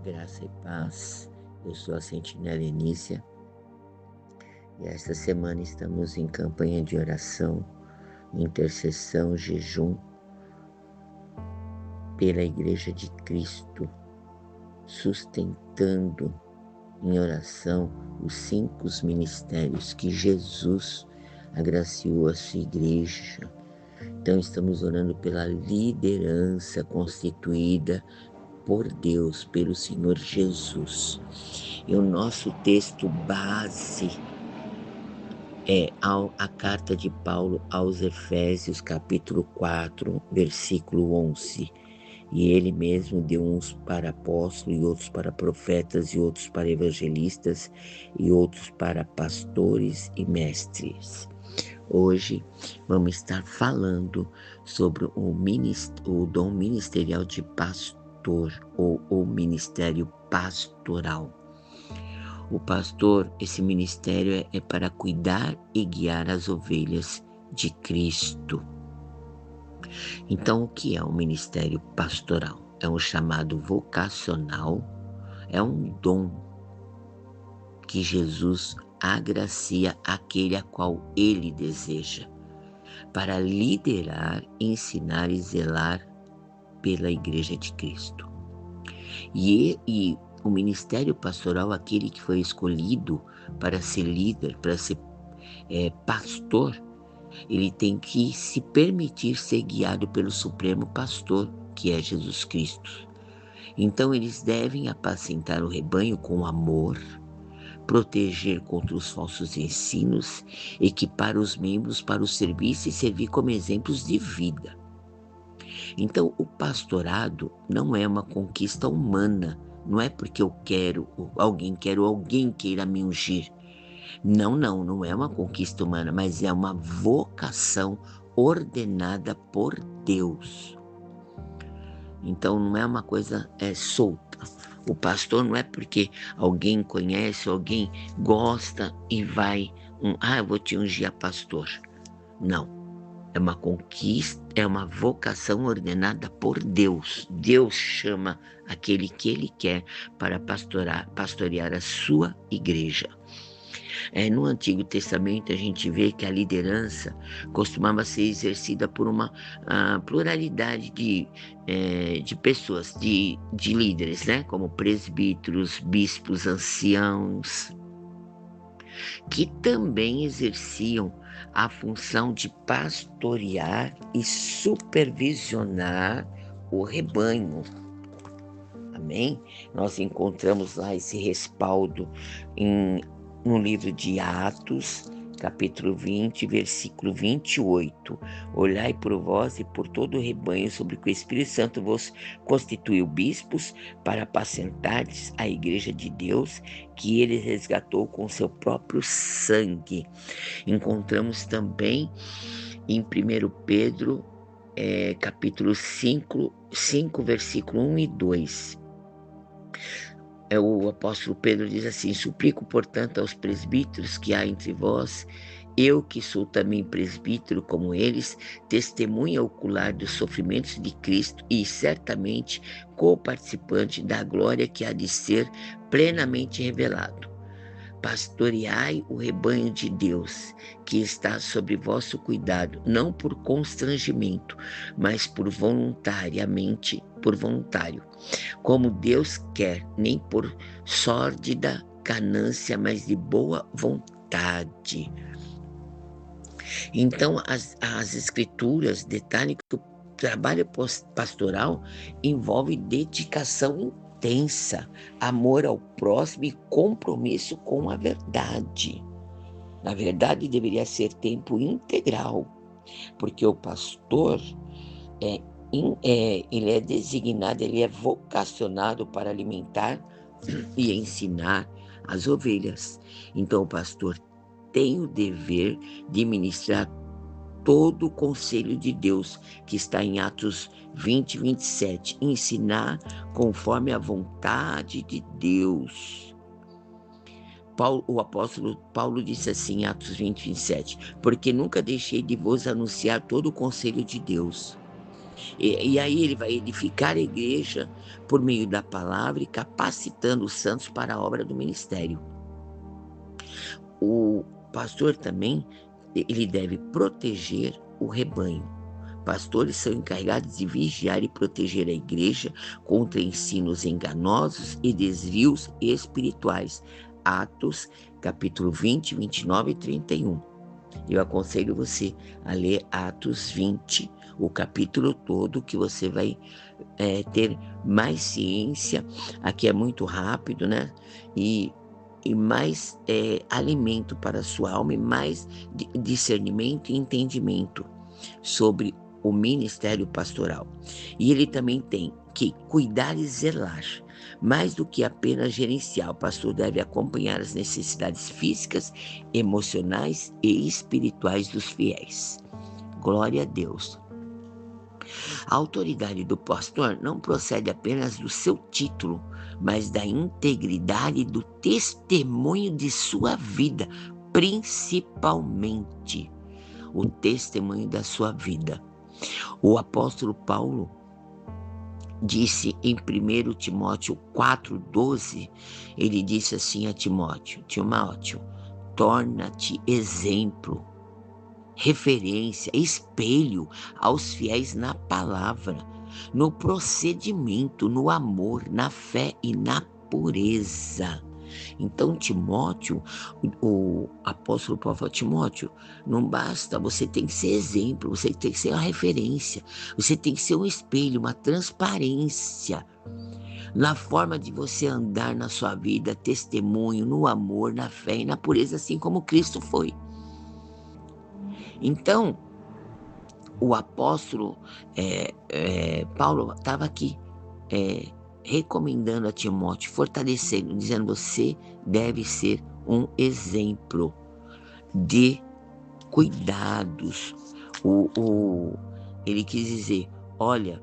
Graça e paz. Eu sou a Sentinela Enícia e esta semana estamos em campanha de oração, intercessão, jejum pela Igreja de Cristo, sustentando em oração os 5 ministérios que Jesus agraciou a sua igreja. Então estamos orando pela liderança constituída por Deus, pelo Senhor Jesus. E o nosso texto base é a carta de Paulo aos Efésios, capítulo 4, versículo 11. E ele mesmo deu uns para apóstolos, e outros para profetas, e outros para evangelistas, e outros para pastores e mestres. Hoje vamos estar falando sobre o dom ministerial de pastor, ou o ministério pastoral. O pastor, esse ministério é para cuidar e guiar as ovelhas de Cristo. Então, o que é o ministério pastoral? É um chamado vocacional, é um dom que Jesus agracia aquele a qual ele deseja, para liderar, ensinar e zelar pela Igreja de Cristo. E o ministério pastoral, aquele que foi escolhido para ser líder, para ser pastor, ele tem que se permitir ser guiado pelo Supremo Pastor, que é Jesus Cristo. Então eles devem apacentar o rebanho com amor, proteger contra os falsos ensinos, equipar os membros para o serviço e servir como exemplos de vida. Então, o pastorado não é uma conquista humana, não é porque eu quero, ou alguém queira me ungir. Não é uma conquista humana, mas é uma vocação ordenada por Deus. Então, não é uma coisa solta. O pastor não é porque alguém conhece, alguém gosta e vai, eu vou te ungir a pastor. Não. É uma conquista, é uma vocação ordenada por Deus. Deus chama aquele que Ele quer para pastorear a sua igreja. No Antigo Testamento a gente vê que a liderança costumava ser exercida por uma pluralidade de pessoas, de líderes, né? Como presbíteros, bispos, anciãos, que também exerciam a função de pastorear e supervisionar o rebanho. Amém? Nós encontramos lá esse respaldo no livro de Atos, capítulo 20, versículo 28. Olhai por vós e por todo o rebanho sobre que o Espírito Santo vos constituiu bispos para apacentardes a igreja de Deus, que ele resgatou com seu próprio sangue. Encontramos também em 1 Pedro, capítulo 5, versículo 1 e 2. O apóstolo Pedro diz assim: suplico, portanto, aos presbíteros que há entre vós, eu que sou também presbítero como eles, testemunha ocular dos sofrimentos de Cristo e certamente co-participante da glória que há de ser plenamente revelado. Pastoreai o rebanho de Deus, que está sob vosso cuidado, não por constrangimento, mas por voluntário, como Deus quer, nem por sórdida ganância, mas de boa vontade. Então, as escrituras detalham que o trabalho pastoral envolve dedicação intensa, amor ao próximo e compromisso com a verdade. Na verdade, deveria ser tempo integral, porque o pastor ele é designado, ele é vocacionado para alimentar e ensinar as ovelhas. Então, o pastor tem o dever de ministrar todo o conselho de Deus, que está em Atos 20, 27. Ensinar conforme a vontade de Deus. O apóstolo Paulo disse assim em Atos 20, 27. Porque nunca deixei de vos anunciar todo o conselho de Deus. E aí ele vai edificar a igreja por meio da palavra e capacitando os santos para a obra do ministério. O pastor também, ele deve proteger o rebanho. Pastores são encarregados de vigiar e proteger a igreja contra ensinos enganosos e desvios espirituais. Atos, capítulo 20, 29 e 31. Eu aconselho você a ler Atos 20, o capítulo todo, que você vai ter mais ciência. Aqui é muito rápido, né? E mais alimento para a sua alma e mais discernimento e entendimento sobre o ministério pastoral. E ele também tem que cuidar e zelar, mais do que apenas gerenciar. O pastor deve acompanhar as necessidades físicas, emocionais e espirituais dos fiéis. Glória a Deus. A autoridade do pastor não procede apenas do seu título, mas da integridade do testemunho de sua vida, principalmente o testemunho da sua vida. O apóstolo Paulo disse em 1 Timóteo 4,12, ele disse assim a Timóteo: torna-te exemplo, referência, espelho aos fiéis na palavra, no procedimento, no amor, na fé e na pureza. Então, Timóteo, o apóstolo Paulo falou: Timóteo, não basta, você tem que ser exemplo, você tem que ser uma referência, você tem que ser um espelho, uma transparência na forma de você andar na sua vida, testemunho, no amor, na fé e na pureza, assim como Cristo foi. Então, o apóstolo Paulo estava aqui recomendando a Timóteo, fortalecendo, dizendo: você deve ser um exemplo de cuidados. Ele quis dizer: olha,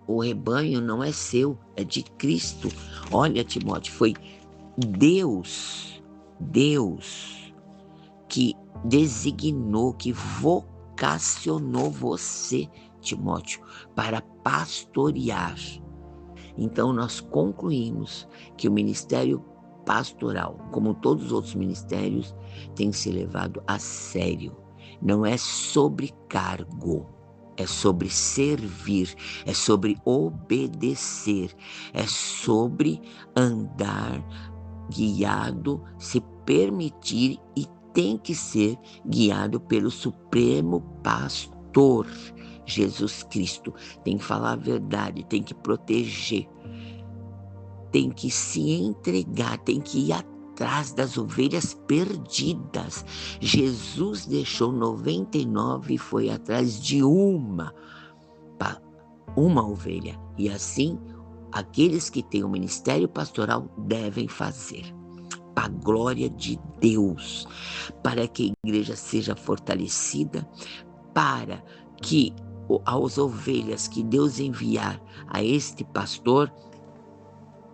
o rebanho não é seu, é de Cristo. Olha, Timóteo, foi Deus que designou, que vocacionou você, Timóteo, para pastorear. Então nós concluímos que o ministério pastoral, como todos os outros ministérios, tem que ser levado a sério. Não é sobre cargo, é sobre servir, é sobre obedecer, é sobre andar guiado, se permitir, e tem que ser guiado pelo Supremo Pastor, Jesus Cristo. Tem que falar a verdade, tem que proteger, tem que se entregar, tem que ir atrás das ovelhas perdidas. Jesus deixou 99 e foi atrás de uma ovelha. E assim, aqueles que têm o ministério pastoral devem fazer. Para a glória de Deus, para que a igreja seja fortalecida, para que as ovelhas que Deus enviar a este pastor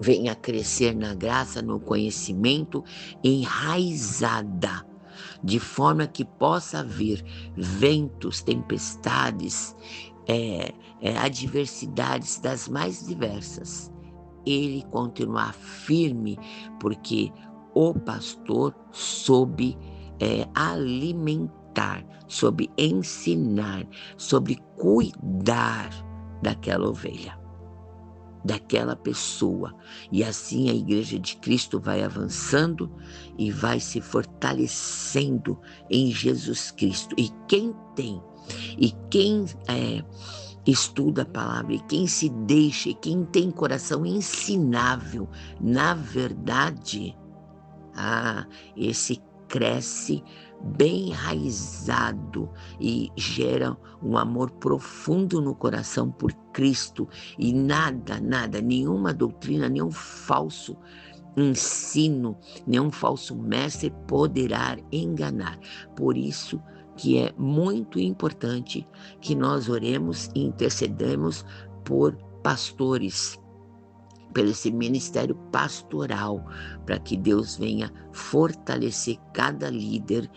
venha a crescer na graça, no conhecimento, enraizada, de forma que possa haver ventos, tempestades, adversidades das mais diversas. Ele continuar firme, porque o pastor soube alimentar, soube ensinar, soube cuidar daquela ovelha, daquela pessoa. E assim a igreja de Cristo vai avançando e vai se fortalecendo em Jesus Cristo. E quem estuda a palavra, e quem se deixa, e quem tem coração ensinável na verdade, esse cresce bem enraizado e gera um amor profundo no coração por Cristo, e nada, nenhuma doutrina, nenhum falso ensino, nenhum falso mestre poderá enganar. Por isso que é muito importante que nós oremos e intercedamos por pastores, pelo esse ministério pastoral, para que Deus venha fortalecer cada líder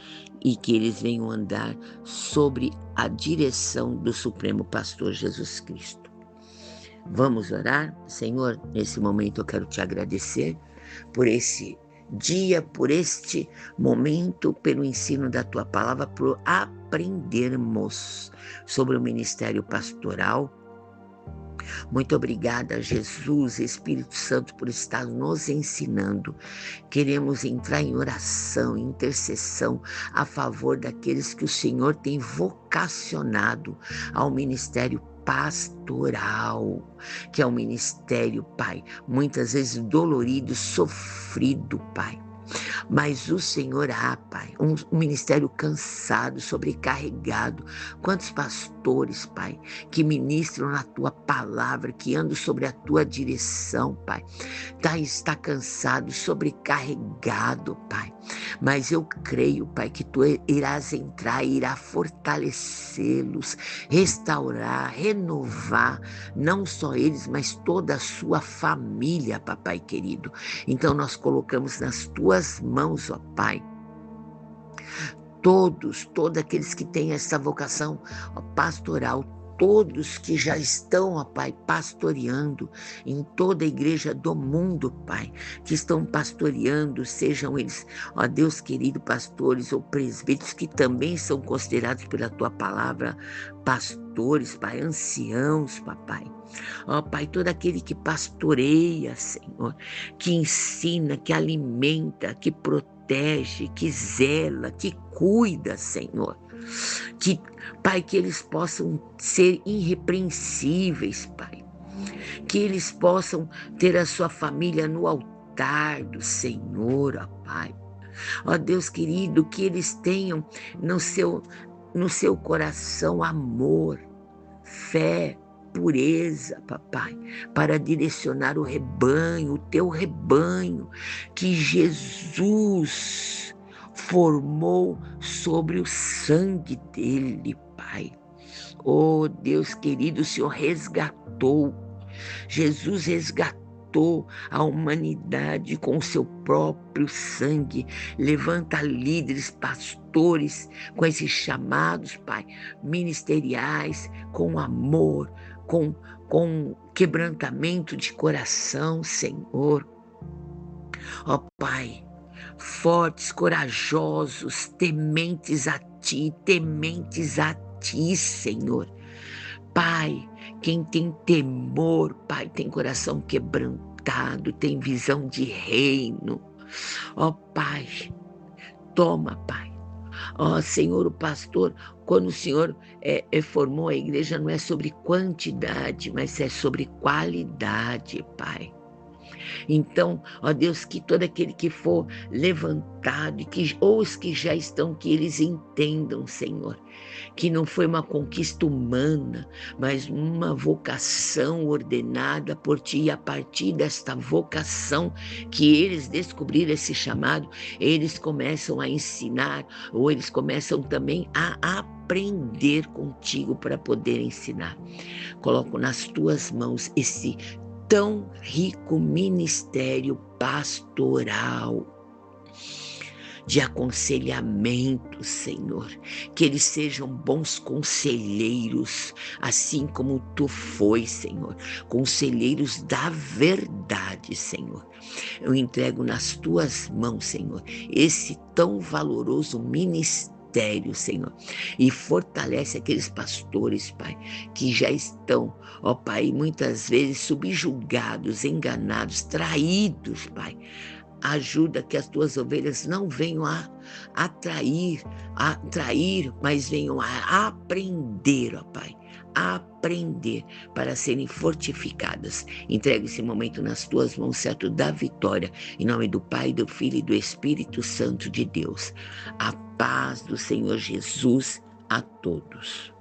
e que eles venham andar sobre a direção do Supremo Pastor Jesus Cristo. Vamos orar? Senhor, nesse momento eu quero te agradecer por esse dia, por este momento, pelo ensino da tua palavra, por aprendermos sobre o ministério pastoral. Muito obrigada, Jesus, Espírito Santo, por estar nos ensinando. Queremos entrar em oração, intercessão a favor daqueles que o Senhor tem vocacionado ao ministério pastoral, que é um ministério, Pai, muitas vezes dolorido, sofrido, Pai. Mas o Senhor Pai, um ministério cansado, sobrecarregado. Quantos pastores, Pai, que ministram na tua palavra, que andam sobre a tua direção, Pai. Está cansado, sobrecarregado, Pai. Mas eu creio, Pai, que tu irás entrar e irá fortalecê-los, restaurar, renovar, não só eles, mas toda a sua família, papai querido. Então nós colocamos nas tuas mãos, ó Pai, todos aqueles que têm essa vocação, ó, pastoral, todos que já estão, ó Pai, pastoreando em toda a igreja do mundo, Pai, que estão pastoreando, sejam eles, ó Deus querido, pastores ou presbíteros, que também são considerados pela tua palavra pastores, Pai, anciãos, papai. Ó Pai, todo aquele que pastoreia, Senhor, que ensina, que alimenta, que protege, que zela, que cuida, Senhor. Que, Pai, que eles possam ser irrepreensíveis, Pai. Que eles possam ter a sua família no altar do Senhor, ó Pai. Ó Deus querido, que eles tenham no seu coração amor, fé, pureza, papai, para direcionar o rebanho, o teu rebanho, que Jesus formou sobre o sangue dele, Pai. Oh, Deus querido, o Senhor resgatou, Jesus resgatou a humanidade com o seu próprio sangue. Levanta líderes, pastores, com esses chamados, Pai, ministeriais, com amor, com quebrantamento de coração, Senhor. Ó Pai, fortes, corajosos, tementes a Ti, Senhor. Pai, quem tem temor, Pai, tem coração quebrantado, tem visão de reino. Ó Pai, toma, Pai. Ó Senhor, o pastor, quando o Senhor formou a igreja, não é sobre quantidade, mas é sobre qualidade, Pai. Então, ó Deus, que todo aquele que for levantado, ou os que já estão, que eles entendam, Senhor, que não foi uma conquista humana, mas uma vocação ordenada por Ti, e a partir desta vocação que eles descobriram esse chamado, eles começam a ensinar, ou eles começam também a aprender contigo para poder ensinar. Coloco nas Tuas mãos esse tão rico ministério pastoral, de aconselhamento, Senhor, que eles sejam bons conselheiros, assim como Tu foi, Senhor, conselheiros da verdade, Senhor. Eu entrego nas Tuas mãos, Senhor, esse tão valoroso ministério, Senhor, e fortalece aqueles pastores, Pai, que já estão, ó Pai, muitas vezes subjugados, enganados, traídos, Pai. Ajuda que as Tuas ovelhas não venham a trair, mas venham a aprender, ó Pai, a aprender para serem fortificadas. Entrega esse momento nas Tuas mãos, certo da vitória, em nome do Pai, do Filho e do Espírito Santo de Deus. A paz do Senhor Jesus a todos.